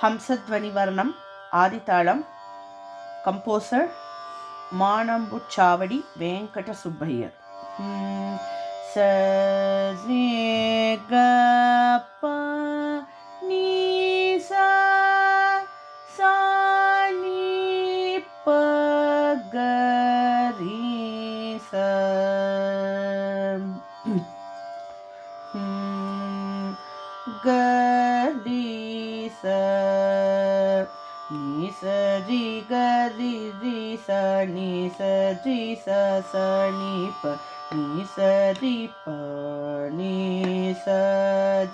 ஹம்சத்வனி வர்ணம் ஆதிதாளம். கம்போசர் மானம்புச்சாவடி வெங்கட சுப்பையர். சரி க ப நீ சா சா நீ ப க ரி சா க ரி சா ni sa ri ga ri ri sa ni sa ri sa sa ni pa ni sa ri pa ni sa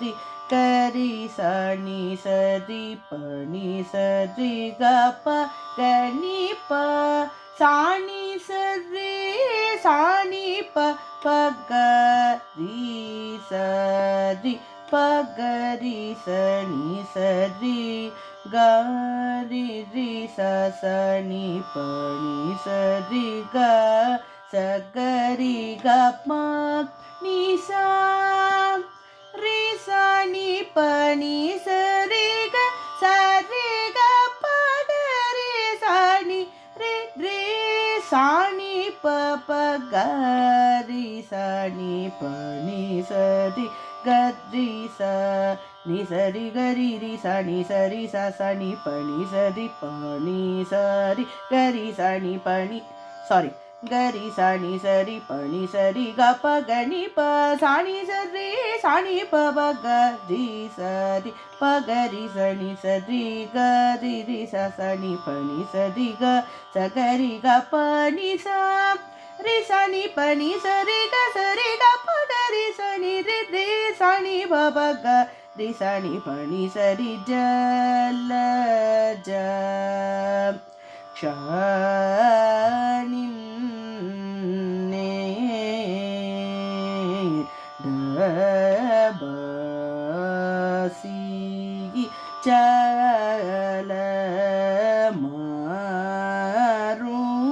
ri ga ri sa ni sa ri pa ni sa ri ga pa ga ni pa sa ni sa ni pa pa ga ri sa ri pa ga ri sa ni sa ri ga ri ri sa sa ni pa ni sa ri ga sa ga ri ga ma ni sa ri sa ni pa ni sa ri ga sa ri ga pa ga ri sa ni ri ri sa ni pa pa ga ri sa ni pa ni sa ri ga ri sa ni sa ri ga ri ri sa ni sa ri sa sa ni pa ni sa ri pa ni sa ri ga ri sa ni pa ni ga ri sa ni sa ri pa ni sa ri ga pa ga ni pa sa ni pa pa ga ri sa ri pa ga ri sa ni sa ri ga ri ri sa sa ni pa ni sa ri ga sa ga ri ga pa ni sa ri sa ni pa ni sa ri ga pa ga ri sa ni ri ri sa ni pa pa ga ri sa ni pa ni sa ri jala ja kshanin ne dabasi chala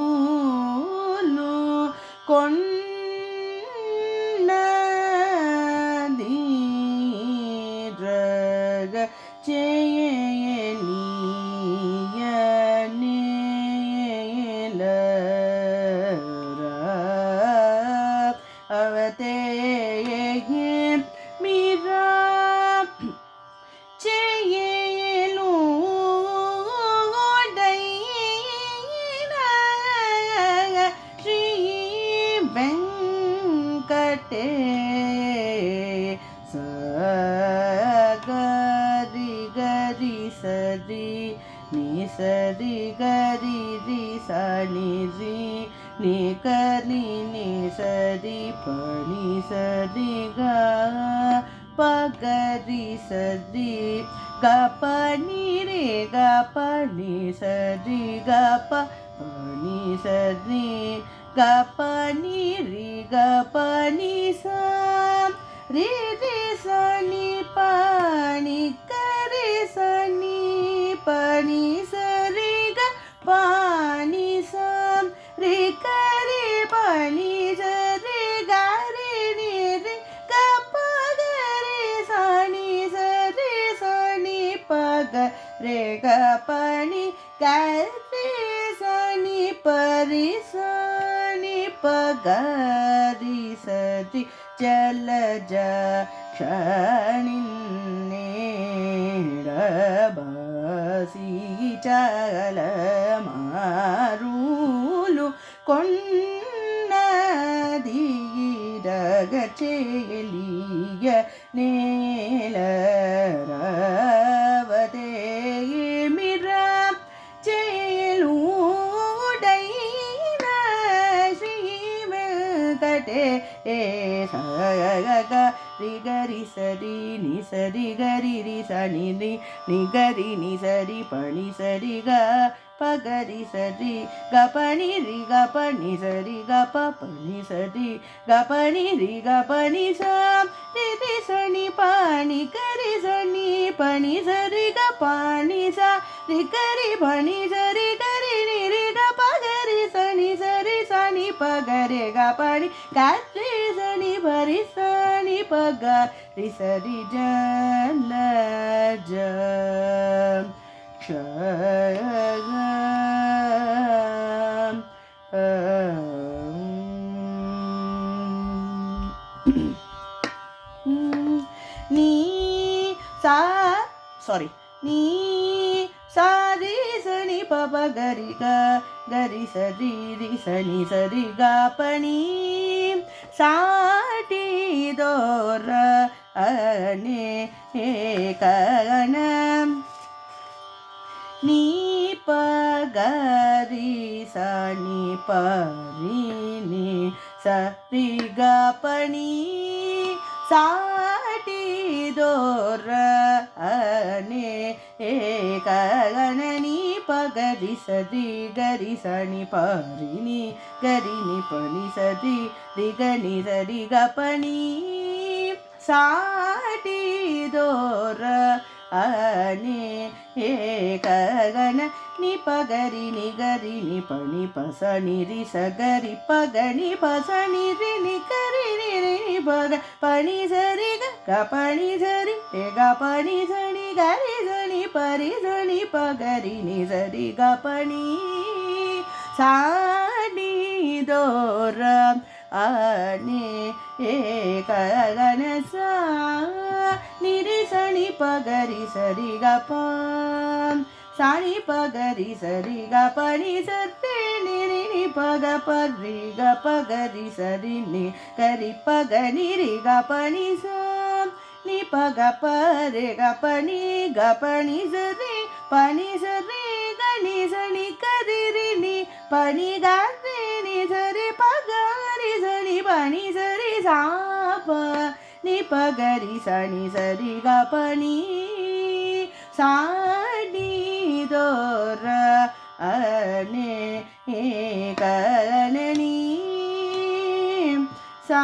marulu konnadiraga ni sa ri ga ri ri sa ni ri ni ga ni ni sa ri pa ni sa ri ga pa ga ri sa ri ga pa ni re ga pa ni sa ri ga pa ni sa ri ga pa ni ri ga pa ni sa ri ri sa ni pa ni ga ri sa ni pa ni sa ri ga pa ni sa ri ga ri pa ni sa ri ga ri ni ri ga pa ga ri sa ni pa ga re ga pa ni ga ri sa ni pa ri sa ni pa ga ri sa ri jala ja kshanin ne dabasi chala marulu konnadiraga cheliya nelaravade mira cheludaina Sri Venkate sa ga ri ga ri sa ri ni sa ri ga ri ri sa ni ri ni ga ri ni sa ri pa ni sa ri ga pa ga ri sa ri ga pa ni ri ga pa ni sa ri ga pa pa ni sa ri ga pa ni ri ga pa ni sa ri ri sa ni pa ni ga ri sa ni pa ni sa ri ga pa ni sa ri ga ri pa ni sa ri ga ri ni ri ga pa ga ri sa ni pa ga re ga pa ni ga ri sa ni pa ri sa ni pa ga ri sa ri jala ja நீ sorry நீ sorry சனி பப கரி கரி சரி ரி சனி சரி க பனி சாட்டி தோர அனே கணம் நீ பகரி சனி பரி நீ சரி க பனி சாட்டி தோர அனே கணனி பகரி சதி கரி சனி பரினி கரினி பனி சதி ரிகனி சரி கபனி சாட்டி தோர அனே ககன நி பகரி நி கரி நி பனி பசனி ரி சகரி பகனி பசனி ரி நி கரி நி ரி பக பனி சரி க பனி சரி க பனி சரி கரி சனி பரி சனி பகரி நி சரி க பனி சாடி தோர அனே ககன சா நிரி சனி பகரி சரி க பம் சனி பகரி சரி க பனி சரி நிரி நி பக பரி க பகரி சரி நி கரி பக நிரி க பனி சம் நி பக பரி க பனி சரி பனி சரி கனி சனி கரி ரி நி பனி கரி நி சரி பகரி சனி பனி சரி சாப நி பகரி சனி சரி க பனி சாடி தோர அனே கணனி சா